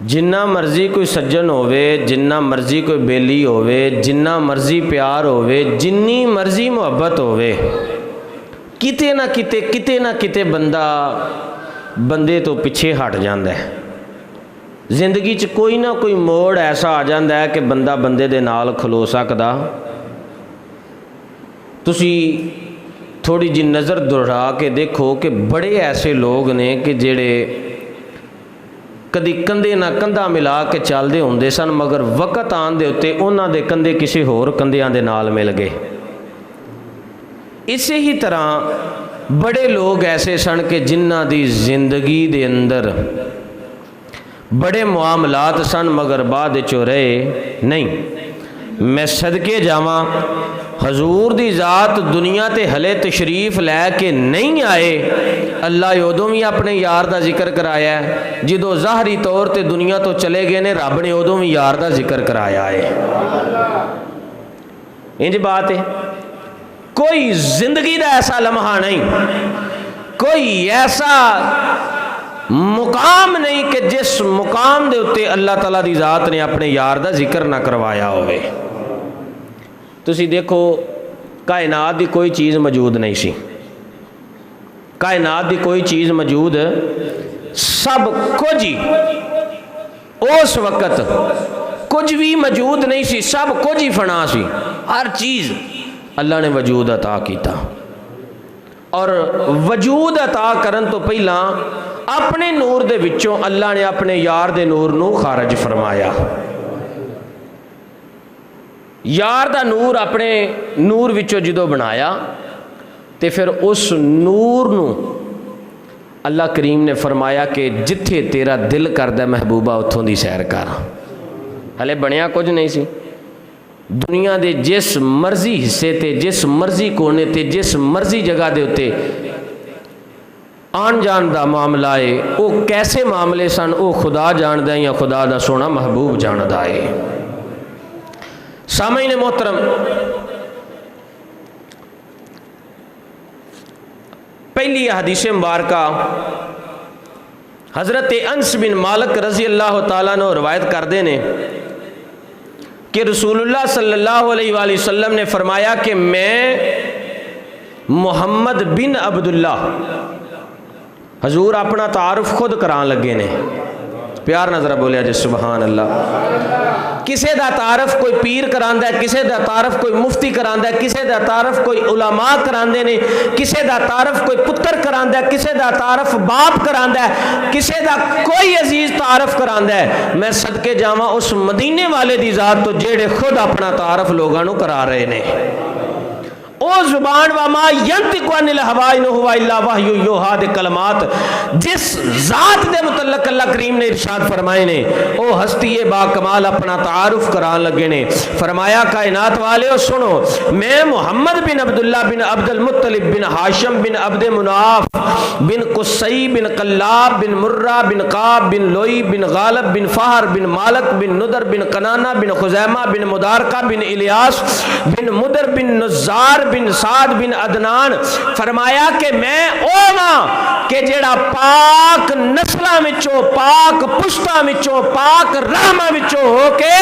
जिन्ना मर्जी कोई सज्जन होवे, जिन्ना मर्जी कोई बेली होवे, जिन्ना मर्जी प्यार होवे, जिन्नी मर्जी मुहब्बत होवे, किते ना किते बंदा बंदे तो पिछे हट जाता है। जिंदगी च कोई ना कोई मोड़ ऐसा आ जाता है कि बंदा बंदे दे नाल खलो सकदा। तुसी थोड़ी जी नज़र दुहरा के देखो कि बड़े ऐसे लोग ने कि जेड़े कदी कंधे ना कंधा मिला के चलते होंदे सन, मगर वक़्त आन दे उत्ते उन्हां दे कंधे किसी होर कंधियां दे नाल मिल गए। इसे ही तरह बड़े लोग ऐसे सन कि जिन्हां दी जिंदगी दे अंदर बड़े मुआमलात सन, मगर बाद चो रहे नहीं। मैं सदके जावां, हजूर दी ज़ात दुनिया ते हले तशरीफ लैके नहीं आए। अल्लाह उदों भी अपने यार का जिक्र कराया है, जदों ज़ाहरी तौर पर दुनिया तो चले गए ने, रब ने उदों भी यार का जिक्र कराया है। इंज बात है। कोई जिंदगी का ऐसा लम्हा नहीं, कोई ऐसा मुकाम नहीं कि जिस मुकाम के उत्ते अल्लाह ताला दी ज़ात ने अपने यार का जिक्र ना करवाया होवे। तुसी देखो, कायनात की कोई चीज़ मौजूद नहीं सी, कायनात की कोई चीज़ मौजूद, सब कुछ ही उस वक़्त कुछ भी मौजूद नहीं सी, सब कुछ ही फना सी। हर चीज़ अल्लाह ने वजूद अता किया, और वजूद अता करन तो पहला अपने नूर दे विचों अल्लाह ने अपने यार दे नूर नू खारज फरमाया। यार दा नूर अपने नूर विचों जदों बनाया तो फिर उस नूर नू अल्लाह करीम ने फरमाया कि जिथे तेरा दिल करदा महबूबा उत्थों दी सैर कर। हले बनया कुछ नहीं सी। दुनिया दे जिस मर्जी हिस्से ते, जिस मर्जी कोने ते, जिस मर्जी जगह दे उत्ते आन जान दा मामला है। वो कैसे मामले सन वो खुदा जानदा या खुदा दा सोना महबूब जानदा है। सामईन मोहतरम, पहली हदीस मुबारका हज़रत अनस बिन मालिक रज़ी अल्लाह तआला अन्हु रवायत करते हैं कि रसूलुल्लाह सल्लल्लाहु अलैहि वसल्लम ने फरमाया कि मैं मोहम्मद बिन अब्दुल्ला, हजूर अपना तारुफ खुद करान लगे ने। प्यार नजरा बोलिया जी सुबहान अल्लाह। किसे दा तारफ कोई पीर करांदा है, किसे दा तारफ कोई मुफ्ती करांदा है, किसे दा तारफ कोई उलमा करांदे ने, किसे दा तारफ कोई पुत्र करांदा है, किसे दा तारफ बाप करांदा है, किसे दा कोई अजीज तारफ करांदा है। मैं सदके जावां उस मदीने वाले दी जात तो जेड़े खुद अपना तारफ लोगों को करा रहे ने। ओ जुबान वमा यंतिकु अनिल हवा इन हुवा इल्ला वहयु युहा दे कलमात जिस जात दे मुतल्लक अल्लाह करीम ने इरशाद फरमाए ने, ओ हस्ती बा कमाल अपना तारुफ करान लगे ने। फरमाया कायनात वाले ओ सुनो, मैं मोहम्मद बिन अब्दुल्ला बिन अब्दुल मुत्तलिब बिन हाशिम बिन अब्द मुनाफ बिन कुसई बिन कल्लाब बिन मुर्रा बिन काब बिन लोई बिन गालब बिन फहर बिन मालक बिन नुदर बिन कनाना बिन खुजैमा बिन मुदारका बिन इलियास बिन मुदर बिन नुज़ार बिन साद बिन अदनान। फरमाया कि मैं ओ मां कि जेड़ा पाक नस्लां विचों, पाक पुश्तां विचों, पाक रहमां विचों होके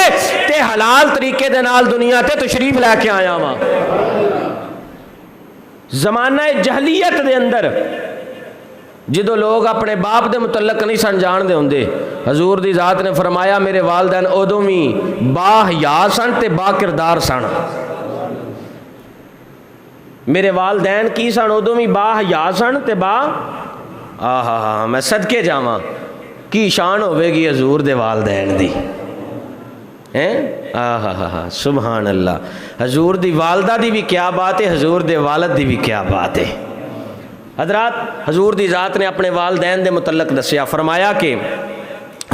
ते हलाल तरीके दे नाल दुनिया ते तशरीफ लैके आया वां। ज़माना जहलीयत दे अंदर जदों लोग अपने बाप दे मुतल्लक नहीं सन जानदे होंदे, हजूर दी ज़ात ने फरमाया मेरे वालदैन उदों भी बाहया सन ते बा किरदार सन। मेरे वालदैन की सन? उदों भी बाहया सन ते बा आहा मैं सदके जावां की शान होवेगी हजूर दे वालदैन दी हैं। आहा सुबहान अल्लाह। हजूर दी वालदा दी भी क्या बात है, हजूर दे वालद दी भी क्या बात है। हजरात, हजूर दी ज़ात ने अपने वालदैन दे मुतल्लक दसिया, फरमाया कि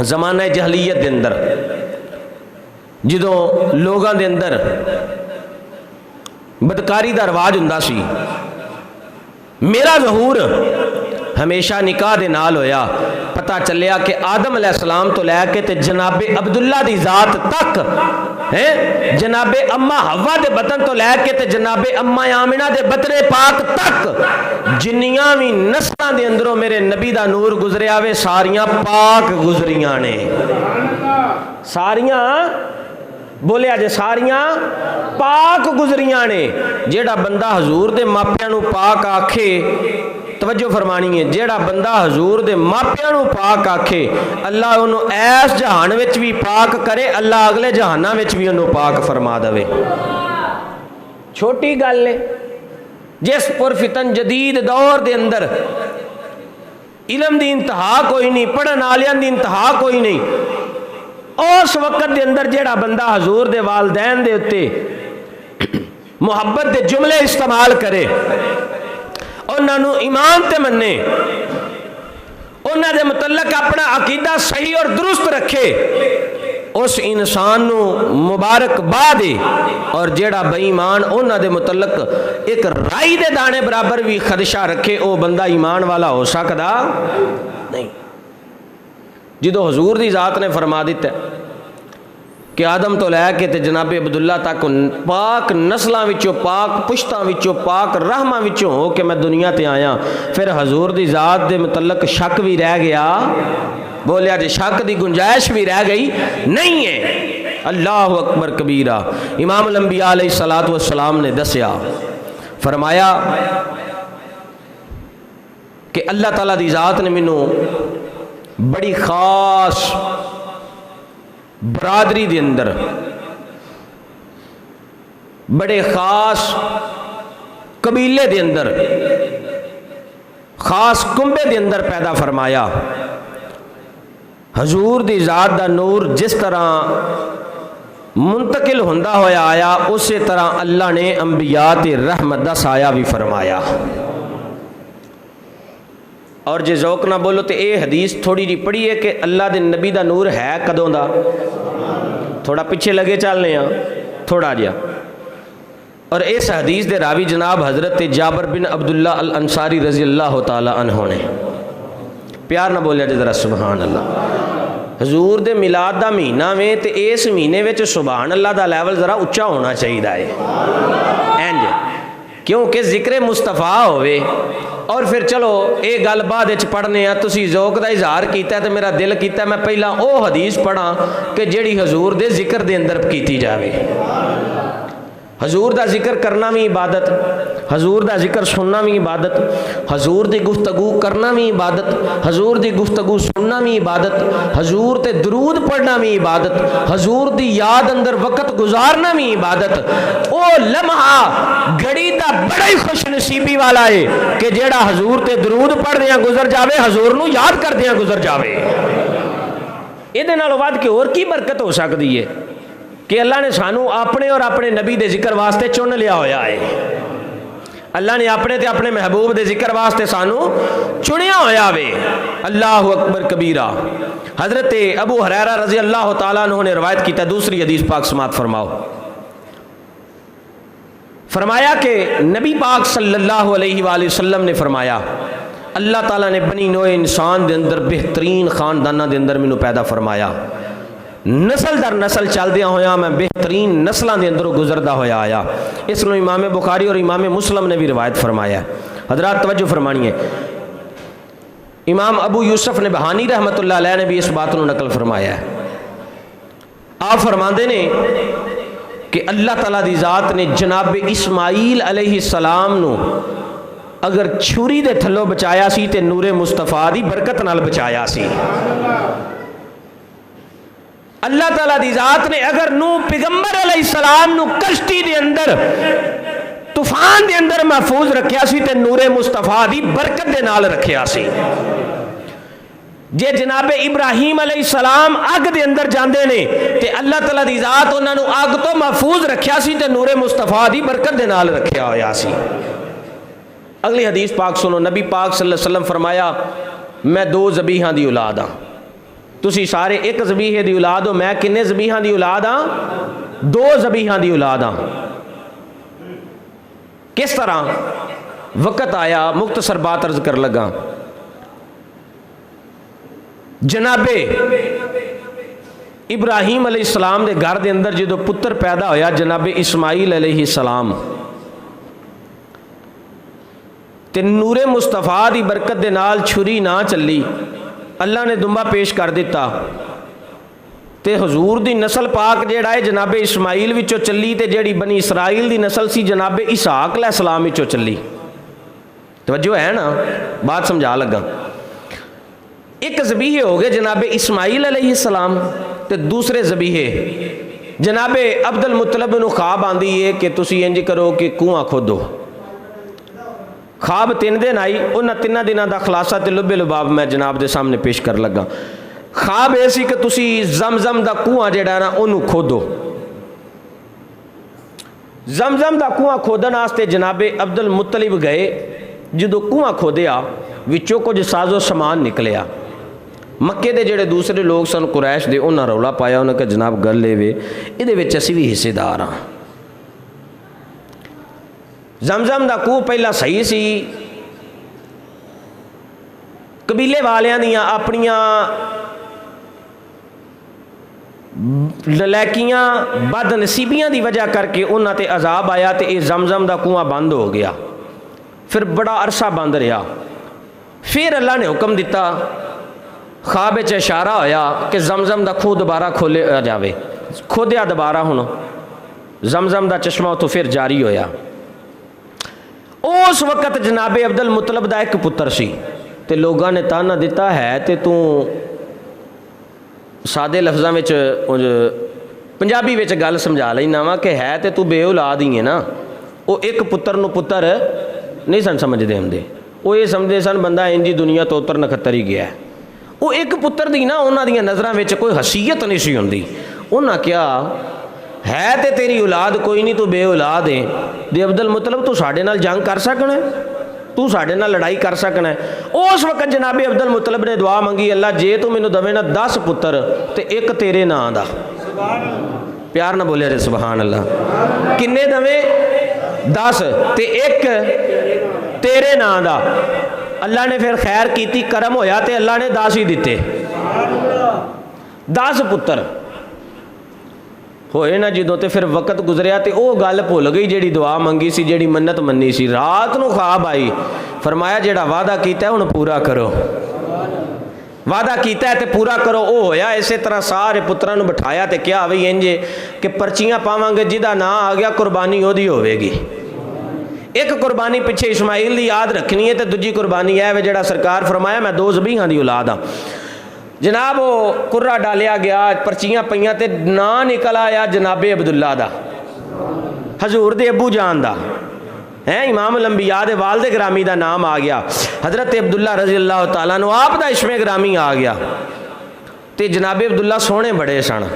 ज़माना जहलीयत दे अंदर जदों लोगों दे अंदर बदकारी दा रवाज हुंदा सी, मेरा ज़हूर हमेशा निकाह दे नाल होया। پتہ چلیا کہ آدم علیہ السلام تو لے کے تے جناب عبداللہ دی ذات تک ہے، جناب اما حوا دے بطن تو لے کے تے جناب اما آمنہ دے بطن پاک تک جنیاں بھی نسلاں دے اندروں میرے نبی دا نور گزریا وے ساریاں پاک گزریاں نے، ساریاں بولیا جے ساریاں پاک گزریاں نے۔ جیڑا بندہ حضور دے ماپیاں نو پاک آکھے، توجہ فرمانی ہے، جیڑا بندہ حضور دے ماپیاں نو پاک آکھے اللہ انہوں ایس جہان وچ بھی پاک کرے، اللہ اگلے جہانہ وچ بھی انہوں پاک فرما دوے۔ چھوٹی گل ہے، جس پر فتن جدید دور دے اندر علم دی انتہا کوئی نہیں، پڑھن والیاں دی انتہا کوئی نہیں، اس وقت دے اندر جیڑا بندہ حضور دے والدین دے اتے محبت دے جملے استعمال کرے، انہاں نو ایمان تے منے، انہاں دے متعلق اپنا عقیدہ صحیح اور درست رکھے، اس انسان نو مبارکباد ہے۔ اور جیڑا بے ایمان انہاں دے متعلق ایک رائی دے دانے برابر بھی خدشہ رکھے، او بندہ ایمان والا ہو سکدا نہیں۔ جدو حضور دی ذات نے فرما دیتا ہے کہ آدم تو لے کے تے جناب عبداللہ تک پاک نسلاں وچوں، پاک پشتاں وچوں، پاک رحماں وچوں ہو کہ میں دنیا تے آیا، پھر حضور دی ذات دے متعلق شک بھی رہ گیا، بولیا جی شک دی گنجائش بھی رہ گئی نہیں ہے۔ اللہ اکبر کبیرہ۔ امام الانبیاء علیہ السلام نے دسیا، فرمایا کہ اللہ تعالیٰ دی ذات نے منوں بڑی خاص برادری دے اندر، بڑے خاص قبیلے دے اندر، خاص کنبے دے اندر پیدا فرمایا۔ حضور دی ذات دا نور جس طرح منتقل ہوندا ہویا آیا، اسی طرح اللہ نے انبیاء تے رحمت دا سایہ بھی فرمایا۔ اور جے ذوق نہ بولو تو اے حدیث تھوڑی جی پڑھی ہے کہ اللہ دے نبی دا نور ہے کدوں دا، تھوڑا پیچھے لگے چلنے ہاں تھوڑا جیا۔ اور اس حدیث دے راوی جناب حضرت جابر بن عبداللہ الانصاری رضی اللہ تعالی عنہ نے، پیار نہ بولیا جے ذرا سبحان اللہ۔ حضور دے میلاد دا مہینہ میں تے اس مہینے وچ سبحان اللہ دا لیول ذرا اچھا ہونا چاہیے ہے، اینج کیونکہ ذکر مصطفیٰ ہوئے۔ اور پھر چلو اے گل بعد وچ پڑھنے ہیں، تسی ذوق دا اظہار کیتا ہے تے میرا دل کیتا ہے میں پہلا او حدیث پڑھاں کہ جیڑی حضور دے ذکر دے اندر کیتی جاوے۔ حضور دا ذکر کرنا بھی عبادت، حضور دا ذکر سننا بھی عبادت، حضور دی گفتگو کرنا بھی عبادت، حضور دی گفتگو سننا بھی عبادت، حضور تے درود پڑھنا بھی عبادت، حضور دی یاد اندر وقت گزارنا بھی عبادت۔ او لمحہ گھڑی دا بڑا ہی خوش نصیبی والا ہے کہ جیڑا حضور تے درود پڑھ دیاں گزر جاوے، حضور نو یاد کر دیاں گزر جاوے۔ یہ دے نالوں بعد کہ اور کی برکت ہو سکتی ہے کہ اللہ نے سانو اپنے اور اپنے نبی دے ذکر واسطے چن لیا ہویا ہے، اللہ نے اپنے تے اپنے محبوب دے ذکر واسطے سانو چنیا ہویا وے۔ اللہ اکبر کبیرہ۔ حضرت ابو ہریرہ رضی اللہ تعالیٰ عنہ نے روایت کیتا، دوسری حدیث پاک سماعت فرماؤ۔ فرمایا کہ نبی پاک صلی اللہ علیہ وآلہ وسلم نے فرمایا، اللہ تعالیٰ نے بنی نوع انسان دے اندر بہترین خاندانہ دے اندر مینوں پیدا فرمایا، نسل در نسل چل دیا ہویا میں بہترین نسلوں دے اندروں گزردا ہویا آیا۔ اس کو امام بخاری اور امام مسلم نے بھی روایت فرمایا ہے۔ حضرات توجہ فرمانی ہے، امام ابو یوسف نے بہانی رحمت اللہ علیہ نے بھی اس بات کو نقل فرمایا ہے۔ آپ فرماندے نے کہ اللہ تعالیٰ دی ذات نے جناب اسماعیل علیہ السلام نو اگر چھری دے تھلو بچایا سی تے نور مصطفیٰ دی برکت نال بچایا سی۔ اللہ تعالیٰ دی ذات نے اگر نو پیغمبر علیہ السلام نو کشتی دے اندر طوفان دے اندر محفوظ رکھیا سی تے نور مصطفیٰ دی برکت دے نال رکھیا سی۔ جے جناب ابراہیم علیہ السلام اگ دے اندر جاندے نے تے اللہ تعالیٰ دی ذات انہاں نو اگ تو محفوظ رکھیا سی تے نور مصطفیٰ دی برکت دے نال رکھیا ہویا سی۔ اگلی حدیث پاک سنو، نبی پاک صلی اللہ علیہ وسلم فرمایا میں دو ذبیحاں دی اولاد ہاں، تسی سارے ایک ذبیحے دی اولاد ہو، میں کنے ذبیحاں دی اولاد ہاں؟ دو ذبیحاں دی اولاد ہاں۔ کس طرح؟ وقت آیا مختصر بات عرض کر لگا۔ जनाबे इब्राहीम अलैहिस्सलाम के घर के अंदर जो पुत्र पैदा होया जनाबे इस्माईल अलैहिस्सलाम ते नूरे मुस्तफा की बरकत के नाल छुरी ना चली, अल्लाह ने दुम्बा पेश कर दिता ते हजूर की नस्ल पाक जिहड़ा है जनाबे इस्माईल विचों चली ते जिहड़ी बनी इसराइल की नस्ल सी जनाबे इसहाक अलैहिस्सलाम विचों चली। तवज्जो है ना, बात समझा लगा। एक ज़बीहे हो गए जनाबे इस्माईल अलैहिस्सलाम ते दूसरे ज़बीहे जनाबे अब्दुल मुत्तलिब नूं ख्वाब आंदी है कि तुसीं इंज करो कि कुआं खोदो। ख्वाब 3 दिन आई, उन्होंने 3 दिनों का खुलासा तो लुबे लुबाब मैं जनाब के सामने पेश कर लगा। ख्वाब यह सी कि तुसी जमजम का कुआं जिहड़ा ना उन्होंने खोदो। जमजम का कुआं खोदन वास्ते जनाबे अब्दुल मुत्तलिब गए। जो कुआं खोदिया विचों कुछ साजो समान निकलिया। मक्के के जिहड़े दूसरे लोग सन कुरैश दे उन्होंने रौला पाया, उन्होंने कहा जनाब गल वे ये असीं भी हिस्सेदार हाँ। जमजम का खूह पहला सही सी, कबीले वालियां दियां अपनियां ललैकियां बदनसीबियां की वजह करके उन्होंने अजाब आया तो यह जमजम का कुआं बंद हो गया। फिर बड़ा अरसा बंद रहा। फिर अल्लाह ने हुक्म दिता, ख्वाब च इशारा होया कि जमजम का खूह दोबारा खोलिया जाए। खोदिया दोबारा, हुण जमजम का चश्मा उतों फिर जारी होया। उस वक्त जनाबे अब्दुल मुत्तलिब का एक पुत्र सी ते लोगों ने ताना दिता है तो तू सादे लफ्ज़ों में पंजाबी में गल समझा लेना वा कि है तो तू बे औलाद ही है ना। वो एक पुत्र नूं पुत्र नहीं सन समझते होंगे, वो ये समझते सन बंदा इंजी दुनिया तो उतर नखत्तर ही गया है। वो एक पुत्र की ना उन्होंने नज़रों में कोई हसीयत नहीं सी होंदी। उन्हें क्या है तो तेरी औलाद कोई नहीं, तू बे औलाद है। दे अब्दुल मुत्तलिब तू साडे नाल जंग कर सकना है, तू साडे नाल लड़ाई कर सकना है। उस वक्त जनाबे अब्दुल मुत्तलिब ने दुआ मंगी, अल्लाह जे तू मैनू दवे ना 10 पुत्र तो एक तेरे नां दा। प्यार ना बोलिया रे सुबहान अल्लाह। किन्ने दवे? 10 ते एक तेरे नां दा। अल्लाह ने फिर खैर की, करम होया तो अल्लाह ने 10 ही दिते। 10 पुत्र होए ना जो, तो फिर वक्त गुजरिया तो वह गल भुल गई जी दुआ मंगी सी, जी मन्नत मन्नी सी। रात को ख्वाब आई, फरमाया जेड़ा वादा किया हुण पूरा करो, वादा किया है तो पूरा करो। वो होया। इस तरह सारे पुत्रां नूं बिठाया तो क्या बई इंजे कि पर्चियां पावांगे, जिहदा नां आ गया कुरबानी ओहदी होवेगी। एक कुरबानी पिछे इस्माईल की याद रखनी है तो दूजी कुरबानी है जिहड़ा सरकार फरमाया मैं 2 ज़बीहां दी औलाद हाँ। जनाब वो कुर्रा डालिया गया, पर्चियां पईयां ते नां निकल आया जनाबे अब्दुल्ला दा, हजूर दे अबू जान दा है। इमाम लंबिया दे वालिद ग्रामी का नाम आ गया। हज़रत अब्दुल्ला रज़ी अल्लाह तआला अन्हु आप दा इस्मे ग्रामी आ गया। तो जनाबे अब्दुल्ला सोहने बड़े सन।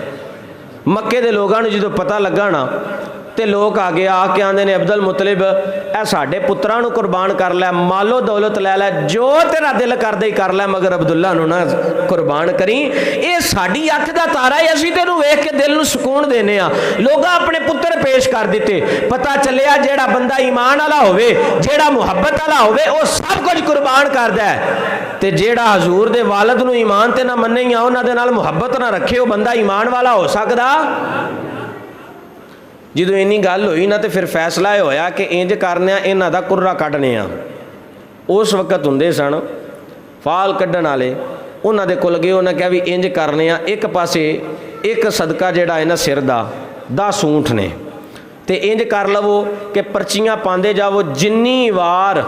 मक्के दे लोगों को जो पता लगा ना तो लोग आगे आके आते ने अब्दुल मुत्तलिब ए साडे पुत्रां नूं कुरबान कर लै, मालो दौलत लै लै, जो तेरा दिल करदे ही कर लै, मगर अब्दुल्ला नूं ना कुरबान करी। ये साडी अख दा तारा है, असीं तेनूं वेख के दिल नूं सुकून देने आ। लोग अपने पुत्र पेश कर दिते। पता चलिया जेड़ा बंदा ईमान वाला होवे, जेड़ा मुहब्बत वाला होवे, वो सब कुछ कुरबान करदा है। ते जेड़ा हजूर दे वालिद नूं ईमान ते ना मन्ने या उन्हां दे नाल मुहब्बत ना रखे, वो बंदा ईमान वाला हो सकदा? जो इन्नी गल हुई ना तो फिर फैसला होया कि इंज करने इन्हां दा कुर्रा कढ़ने आ। उस वक्त हुंदे सन फाल कढ़न वाले, उन्हां दे कोल गए, उन्हें कहा भी इंज करने आ, एक पासे एक सदका जिहड़ा है ना सिर दा 10 ऊँठ ने, तो इंज कर लवो कि पर्चियां पाते जावो, जिन्नी वार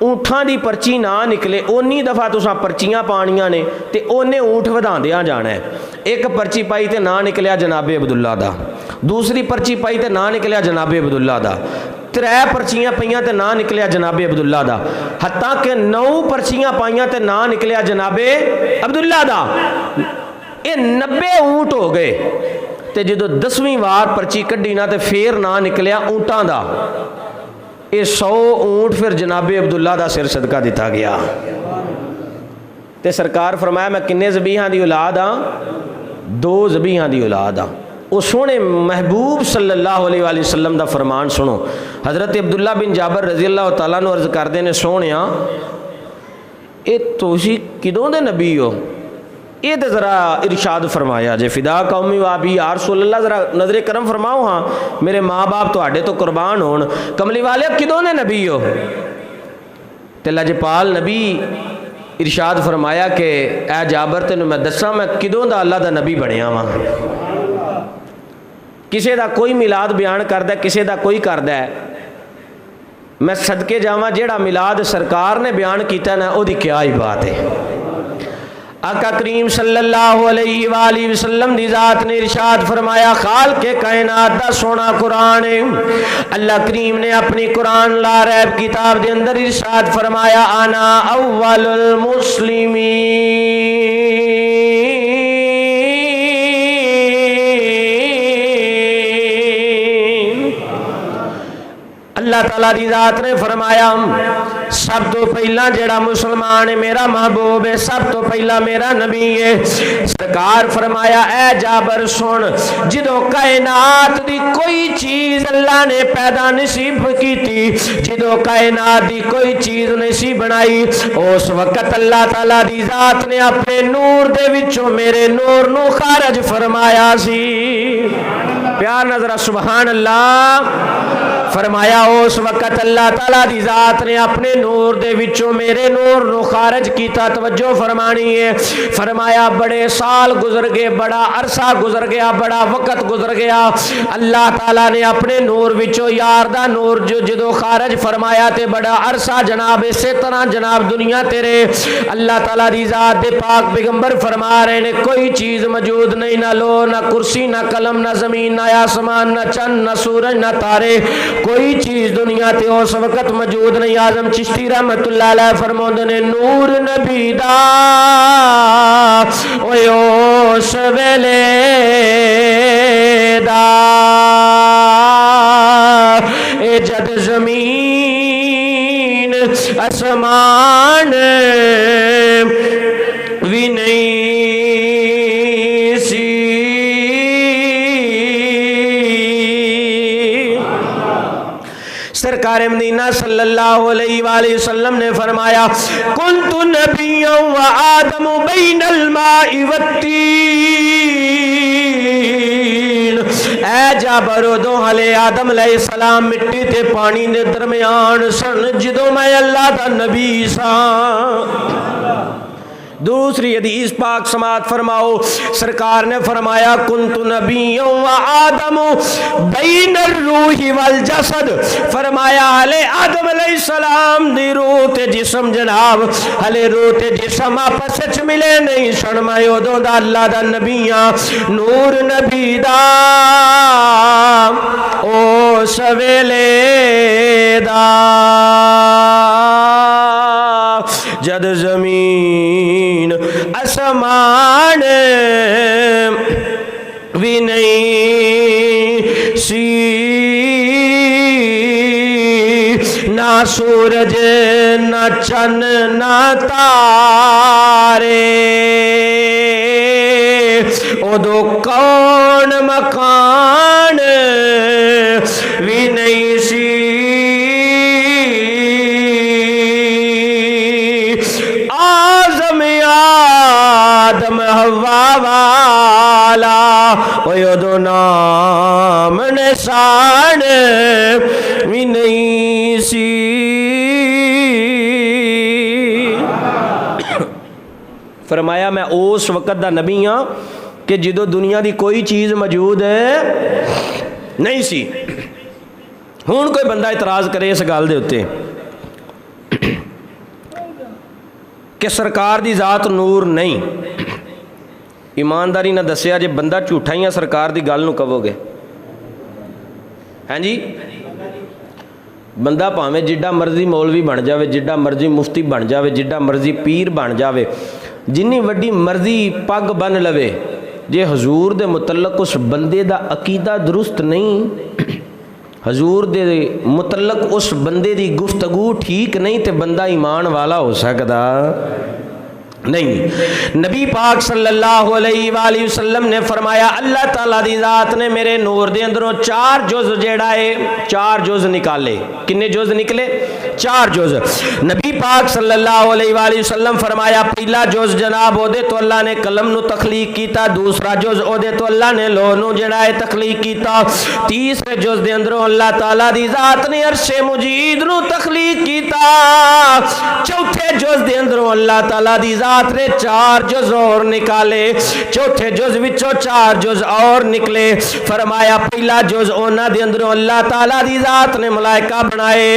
ऊँठां की पर्ची ना निकले उन्नी दफ़ा तुसां पर्चियां पानियां ने ते उन्ने ऊँठ वधांदियां जाना है। एक पर्ची पाई तो ना निकलिया जनाबे अब्दुल्ला दा, दूसरी पर्ची पाई तो ना निकलिया जनाबे अब्दुल्ला दा, 3 पर्चियां पाइयां तो ना निकलिया जनाबे अब्दुल्ला दा, हत्ता कि 9 पर्चियां पाइयां तो ना निकलिया जनाबे अब्दुल्ला दा। ये 90 ऊँट हो गए। तो जो 10वीं वार पर्ची कढ़ी ना तो फिर ना निकलिया ऊँटां दा। ये 100 ऊँट फिर जनाबे अब्दुल्ला दा सिर सदका दिता गया। तो सरकार फरमाया मैं किन्ने ज़बीहां दी औलाद हाँ? 2 ज़बीहां दी औलाद हाँ। वो सोने महबूब सल्लल्लाहु अलैहि वसल्लम दा फरमान सुनो। हज़रत अब्दुल्ला बिन जाबर रज़ी अल्लाह तआला अन्हु अर्ज़ करते ने, सोने ये तुसीं किदों दे नबी हो? یہ تو ذرا ارشاد فرمایا جے فدا قومی وابی یا رسول اللہ ذرا نظر کرم فرماؤ ہاں میرے ماں باپ تواڈے تو قربان ہون کملی والے کدوں نے نبی ہو تے لجپال نبی ارشاد فرمایا کہ اے جابر تینوں میں دساں میں کدوں دا اللہ دا نبی بنیا واں کسے دا کوئی میلاد بیان کردا ہے کسے دا کوئی کردا ہے میں صدقے جاواں جیڑا میلاد سرکار نے بیان کیتا نا او دی کیا ہی بات ہے آقا کریم صلی اللہ علیہ وآلہ وسلم دی ذات نے ارشاد فرمایا خالق کائنات دا سونا قرآن ہے اللہ کریم نے اپنی قرآن لا ریب کتاب دے اندر ارشاد فرمایا انا اول المسلمین اللہ تعالیٰ دی ذات نے فرمایا سب تو پہلا جڑا مسلمان ہے میرا محبوب ہے سب تو پہلا میرا نبی ہے سرکار فرمایا اے جابر سن جدو کائنات دی کوئی چیز اللہ نے پیدا نصیب کی تھی جدو کائنات دی کوئی چیز نصیب بنائی اس وقت اللہ تعالیٰ دی ذات نے اپنے نور دے وچوں میرے نور نو خارج فرمایا سی پیار نظر سبحان اللہ فرمایا اس وقت اللہ تعالیٰ دی ذات نے اپنے نور دے وچوں میرے نور نو خارج کیتا توجہ فرمانی ہے فرمایا بڑے سال گزر گئے بڑا عرصہ گزر گیا بڑا وقت گزر گیا اللہ تعالیٰ نے اپنے نور وچوں یار دا نور جو جدو خارج فرمایا تے بڑا عرصہ جناب اسی طرح جناب دنیا تیرے اللہ تعالیٰ دی ذات دے پاک پیغمبر فرما رہے نے کوئی چیز موجود نہیں نہ لو نہ کرسی نہ قلم نہ زمین نہ آسمان نہ چند نہ سورج نہ تارے کوئی چیز دنیا تے اس وقت موجود نہیں اعظم چشتی رحمت اللہ علیہ فرماندے نے نور نبی دا اوے اس ویلے دا اے جد زمین آسمان بھی نہیں سرکار مدینہ صلی اللہ علیہ وآلہ وسلم نے فرمایا کنت نبیا و آدم بین الماء والتین اے جابر دو حلے آدم علیہ السلام مٹی تے پانی دے درمیان سن جدو میں اللہ دا نبی سان دوسری حدیث پاک سماعت فرماؤ سرکار نے فرمایا کنت نبی و آدم بین الروح والجسد فرمایا حلے آدم علیہ السلام دی روح تے جسم جناب حلے روح تے جسم آپس سچ ملے نہیں سن میں ادوں دا اللہ دا نبیاں نور نبی دا او سویلے دا جد زمین آسمان بھی نہیں سی نہ سورج نہ چند نہ تارے ادو کون مکان بھی نہیں سی آدم حوا والا ویدو نام نشان بھی نہیں سی فرمایا میں اس وقت دا نبی ہاں کہ جدو دنیا دی کوئی چیز موجود ہے نہیں سی ہون کوئی بندہ اعتراض کرے اس گل دے اتے کہ سرکار دی ذات نور نہیں ایمانداری نہ دسیا جے بندہ جھوٹا ہی سرکار دی گل نو کہو گے ہاں جی بندہ پاویں جڈا مرضی مولوی بن جاوے جڈا مرضی مفتی بن جاوے جڈا مرضی پیر بن جاوے جنی وڈی مرضی پگ بن لوے جے حضور دے متعلق اس بندے دا عقیدہ درست نہیں حضور دے متعلق اس بندے دی گفتگو ٹھیک نہیں تے بندہ ایمان والا ہو سکتا نہیں نبی پاک صلی اللہ علیہ وآلہ وسلم نے فرمایا اللہ تعالیٰ دی ذات نے میرے نور دے اندروں 4 جز جیڑا ہے 4 جز نکالے کنے جز نکلے 4 जुज़। नबी पाक सल्लल्लाहु अलैहि वसल्लम फरमाया पहला जुज़ जनाब ओदे तो अल्लाह ने कलम नू तखलीक कीता, दूसरा जुज़ ओदे तो अल्लाह ने लोह नू जिहड़ा है तखलीक कीता, तीसरे जुज़ दे अंदरों अल्लाह ताला दी ज़ात ने अर्शे मुजीद नू तखलीक कीता, चौथे जुज़ दे अंदरों अल्लाह ताला दी ज़ात ने 4 जुज़ और निकाले, चौथे जुज़ विचों 4 जुज़ और निकले। फरमाया पहला जुज़ उन्हां दे अंदरों अल्लाह ताला दी ज़ात ने मलाइका बनाए,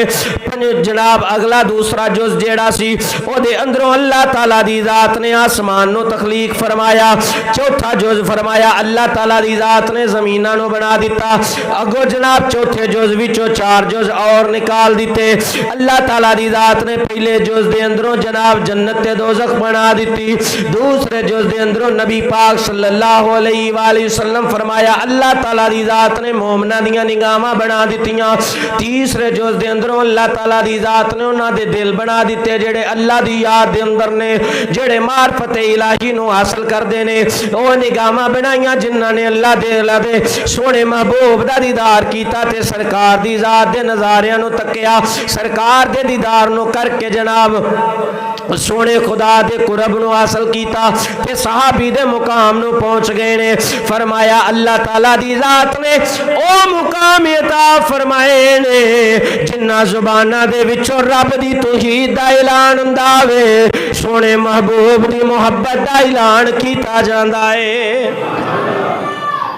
जनाब अगला दूसरा जुज़ जेड़ा सी ओदे अंदरों अल्लाह ताला दी ज़ात ने आसमान नू तखलीक फरमाया, चौथा जुज़ फरमाया अल्लाह ताला दी ज़ात ने ज़मीनां नू बना दिता, अगो जनाब चौथे जुज़ विचों 4 जुज़ और निकाल दिते। अल्लाह ताला दी ज़ात ने पहले जुज़ दे अंदरों जनाब जन्नत ते दोज़ख बना दिती, दूसरे जुज़ दे अंदरों नबी पाक सल्लल्लाहु अलैहि वसल्लम फरमाया अल्लाह ताला दी ज़ात ने मोमना दियां निगाहां बना दित्तियां, तीसरे जुज़ दे अंदरों अल्लाह ताला दी ज़ात ने उन्हां दे दिल बना दिते जेड़े अल्लाह दी याद दे अंदर ने, जेड़े मार्फत इलाही नू हासिल करदे ने, ओ निगाहां बनाईयां जिन्हां ने अल्लाह दे सोने महबूब दा दीदार कीता ते सरकार दी ज़ात दे नज़ारियां नू तक्या, सरकार दे दीदार नू करके जनाब सोने खुदा दे कुरब नू हासिल कीता ते सहाबी दे मुकाम नू पहुंच गए ने। फरमाया अल्लाह ताला दी ज़ात ने ओ मुकाम अता फरमाए ने जिन्ना जुबाना दे विचों रब दी तौहीद दा ऐलान हुंदा वे, सोने महबूब दी मुहब्बत दा ऐलान कीता जांदा है।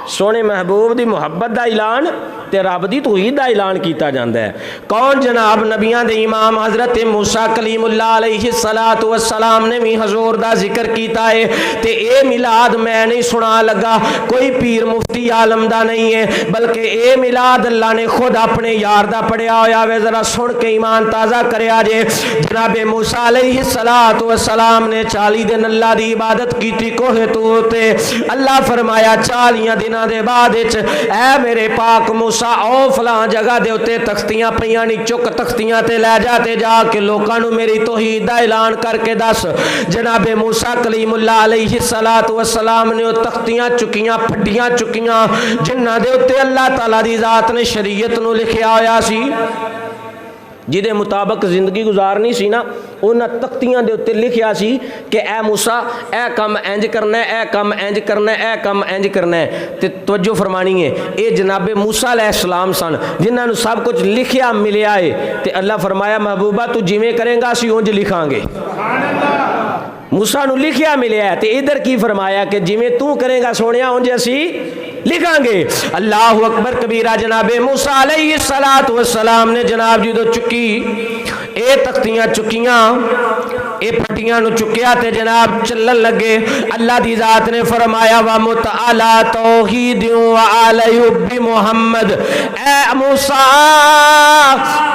सोने महबूब दी मुहब्बत दा ऐलान ते रब दी तौहीद दा ऐलान किया जाता है। कौन जनाब नबियां दे इमाम हज़रत मूसा कलीमुल्लाह अलैहि सलातु वस्सलाम ने भी हजूर दा जिक्र किया है। ते ए मिलाद मैं नहीं सुना लगा, कोई पीर मुफ्ती आलम दा नहीं है, बल्कि ए मिलाद अल्लाह ने खुद अपने यार दा पढ़िया होया वे, जरा सुन के ईमान ताज़ा करया जे। जनाबे मूसा अलैहि सलातु वस्सलाम ने 40 दिन अल्लाह दी इबादत की कोहे तूर ते। अल्लाह फरमाया 40 दिन दे बाद ऐ मेरे पाक मूसा ओ फलां जगह दे उत्ते तख्तियां पईयां नी, चुक तख्तियां ते लै जा ते जाके लोकां नू मेरी तौहीद दा ऐलान करके दस। जनाबे मूसा कलीमुल्लाह अलैहि सलातु वस्सलाम ने तख्तियां चुकियां, फड्डियां चुकियां जिन्हां दे उत्ते अल्लाह ताला दी ज़ात ने शरीयत नू लिखिया होया सी, जिदे मुताबक जिंदगी गुजारनी सी ना, उन्हां तख्तियां दे उत्ते लिखिया सी कि ए मूसा ए कम इंज करना है, ए कम इंज करना है, ए कम इंज करना है। ते तवज्जो फरमानी है, ये जनाबे मूसा अलैहिस्सलाम सन जिन्हां नू सब कुछ लिखिया मिलिया है। ते अल्लाह फरमाया महबूबा तू जिवें करेंगा असीं उंज लिखांगे। मूसा नू लिखिया मिलिया है, ते इधर की फरमाया कि जिवें तू करेंगा सोनिया उंज असीं लिखांगे। अल्लाहु अकबर कबीरा। जनाबे मूसा अलैहि सलातु वस्सलाम ने जनाब जी तो चुकी ए तख्तियां चुकियां, ए फटियां नु चुकिया ते जनाब चलन लगे। अल्लाह दी ज़ात ने फरमाया व मुतअला तौहीद व अलैहि मुहम्मद, ए मूसा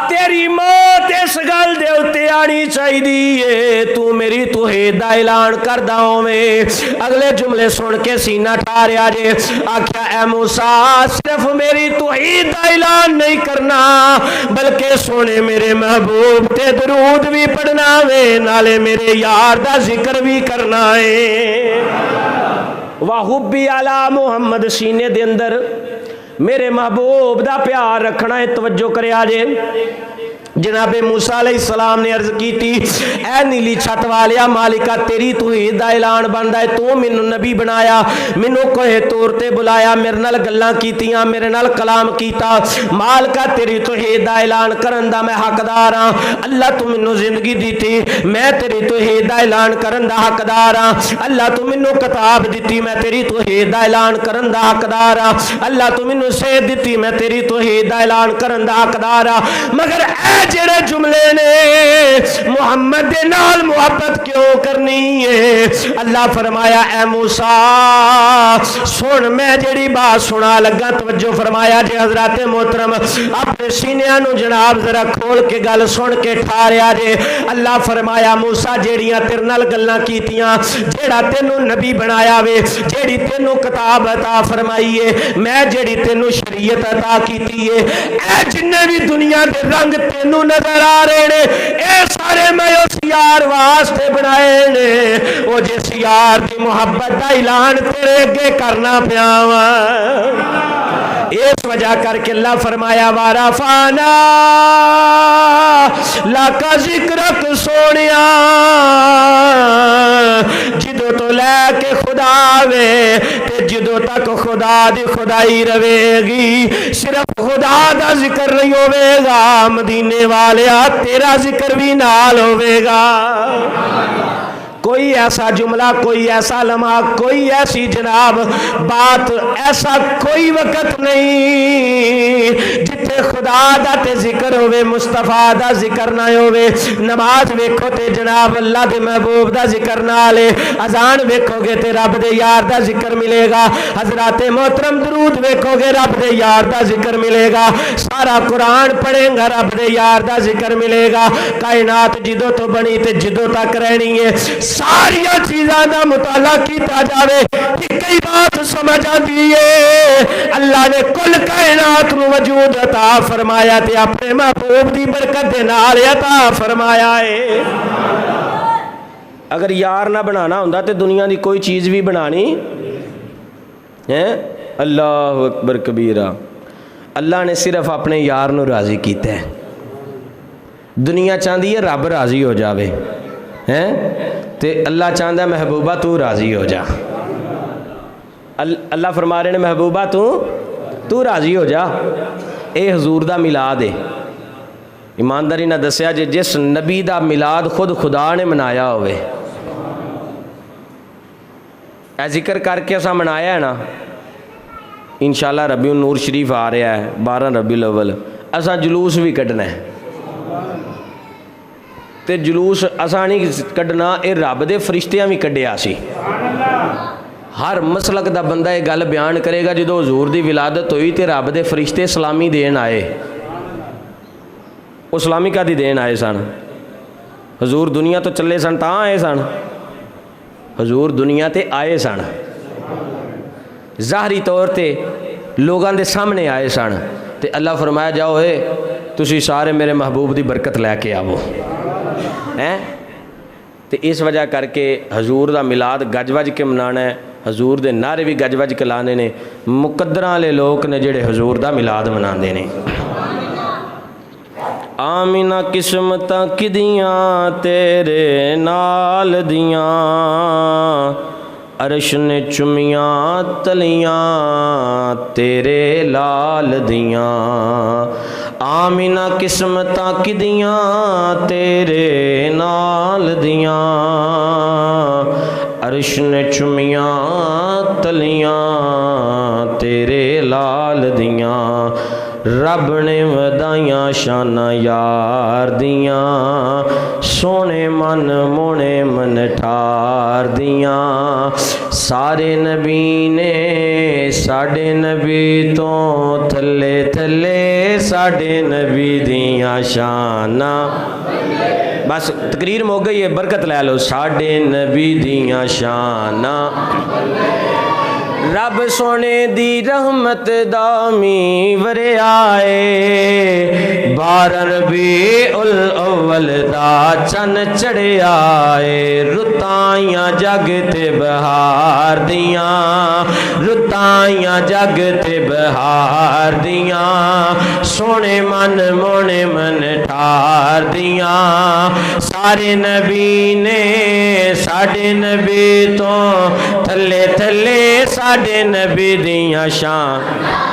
तेरी मौत इस गल दे उत्ते आनी चाहिए तू मेरी तौहीद दा ऐलान करदा होवें। अगले जुमले सुन के सीना ठारिया जे, आख्या ए मूसा सिर्फ मेरी तौहीद दा ऐलान नहीं करना बल्कि सोने मेरे महबूब ते दरूद भी पढ़ना वे, नाले मेरे यार दा जिक्र भी करना है। वाहुब्बी अला मुहम्मद, सीने दे अंदर मेरे महबूब दा प्यार रखना है। तवज्जो करया जे। जनाबे मूसा अलैहिस्सलाम ने अर्ज की थी, ऐ नीली छत वालिया मालिका तेरी तौहीद दा ऐलान बनदा है, तू मैनू नबी बनाया, मैनू कोहे तौर ते बुलाया, मेरे नाल गल्लां कीतियां, मेरे नाल कलाम कीता, मालिका तेरी तौहीद दा ऐलान करन दा मैं हकदार हां। अल्लाह तू मैनू जिंदगी दी, मैं तेरी तौहीद दा ऐलान करन दा हकदार हां। अल्लाह तू मैनू किताब दी, मैं तेरी तौहीद दा ऐलान करन दा हकदार हां। अल्लाह तू मैनू सेहत दी, मैं तेरी तौहीद दा ऐलान करन दा हकदार हां। मगर जेड़े जुमले ने मुहम्मद दे नाल मुहब्बत क्यों करनी है? अल्लाह फरमाया ए मूसा सुन, मैं जेड़ी बात सुना लगा तवज्जो फरमाया जे हजरत मोहतरम अपने सीनिया नू जनाब जरा खोल के गल सुन के ठारिया जे। अल्लाह फरमाया मूसा जेड़ियां तेरे नाल गल्लां कीतियां, जेड़ा तेनू नबी बनाया वे, जेड़ी तेनू किताब अता फरमाई है, मैं जेड़ी तेनू शरीयत अता कीती है, ए जिन्ने भी दुनिया दे रंग तेनू नजर आ रहे ने ए सारे मैं उस यार वास्ते बनाए ने, वो जिस यार की मुहब्बत का ऐलान तेरे अगे करना पिया वा। اس وجہ کر کے اللہ فرمایا وارفعنا لک ذکرک سونیا جدو تو لے کے خدا وے تے جدو تک خدا دی خدائی رہے گی صرف خدا دا ذکر نہیں ہوئے گا مدینے والیا تیرا ذکر بھی نال ہوئے گا کوئی ایسا جملہ کوئی ایسا لمحہ کوئی ایسی جناب بات ایسا کوئی وقت نہیں جتے خدا دا تے ذکر ہوئے مصطفیٰ دا ذکر نہ ہوئے نماز ویکھو تے جناب اللہ دے محبوب دا ذکر نہ لے اذان ویکھو گے تے رب دے یار دا ذکر ملے گا حضرات محترم درود ویکھو گے رب دے یار دا ذکر ملے گا سارا قرآن پڑھیں گا رب دے یار دا ذکر ملے گا کائنات جدو تو بنی تے جدو تک رہنی ہے ساری چیزاں دا مطالعہ کیتا جاوے کہ کئی بات سمجھ آتی ہے اللہ نے کل کائنات نو وجود عطا فرمایا تے اپنے محبوب دی برکت دے نال عطا فرمایا ہے اگر یار نہ بنانا ہوندا تے دنیا دی کوئی چیز بھی بنانی ہے اللہ اکبر کبیرہ اللہ نے صرف اپنے یار نو راضی کیتا ہے دنیا چاہتی ہے رب راضی ہو جاوے تے اللہ چاہتا ہے محبوبہ تو راضی ہو جا اللہ فرما رہے نے محبوبہ تو راضی ہو جا اے حضور دا میلاد ہے ایمانداری نہ دسیا جس نبی دا میلاد خود خدا نے منایا ہوئے اے ذکر کر کے اسا منایا ہے نا انشاءاللہ ربیع النور شریف آ رہا ہے 12 ربیع الاول اسا جلوس بھی کٹنا ہے تے جلوس اسا نہیں کڈنا اے رب دے فرشتیاں بھی کڈیا سی ہر مسلک دا بندہ یہ گل بیان کرے گا جدو حضور دی ولادت ہوئی تے رب دے فرشتے سلامی دین آئے وہ سلامی کا دی دین آئے سن حضور دنیا تو چلے سن تاں آئے سن حضور دنیا تے آئے سن ظاہری طور تے لوگاں دے سامنے آئے سن تے اللہ فرمایا جاؤ اے تسی سارے میرے محبوب دی برکت لے کے آو تے اس وجہ کر کے حضور دا میلاد گج وج کے منانا ہے حضور دے نعرے بھی گج وج کے لانے نے مقدراں والے لوگ نے جڑے حضور دا میلاد مناندے نے آمینہ قسمتاں کدیاں تیرے نال دیاں عرش نے چمیاں تلیاں تیرے لال دیاں آمینہ قسمتاں کدیاں تیرے نال دیاں عرش نے چمیاں تلیاں تیرے لال دیاں رب نے ودائیاں شانہ یار دیاں سونے من مونے من ٹھار دیاں سارے نبی نے ساڑے نبی تو تھلے تھلے ساڑے نبی دیاں شانہ بس تقریر مو گئی ہے برکت لے لو ساڑے نبی دیاں شانہ رب سونے دی رحمت دامی ورے آئے 12 ربیع الاول دا چن چڑھے آئے رتائیاں جگ تے بہار دیاں رتائیاں جگ تے بہار دیاں سونے من مونے من ٹھار دیاں سارے نبی نے ساڑے نبی تو تھلے تھلے ساڑے نبی دیاں شان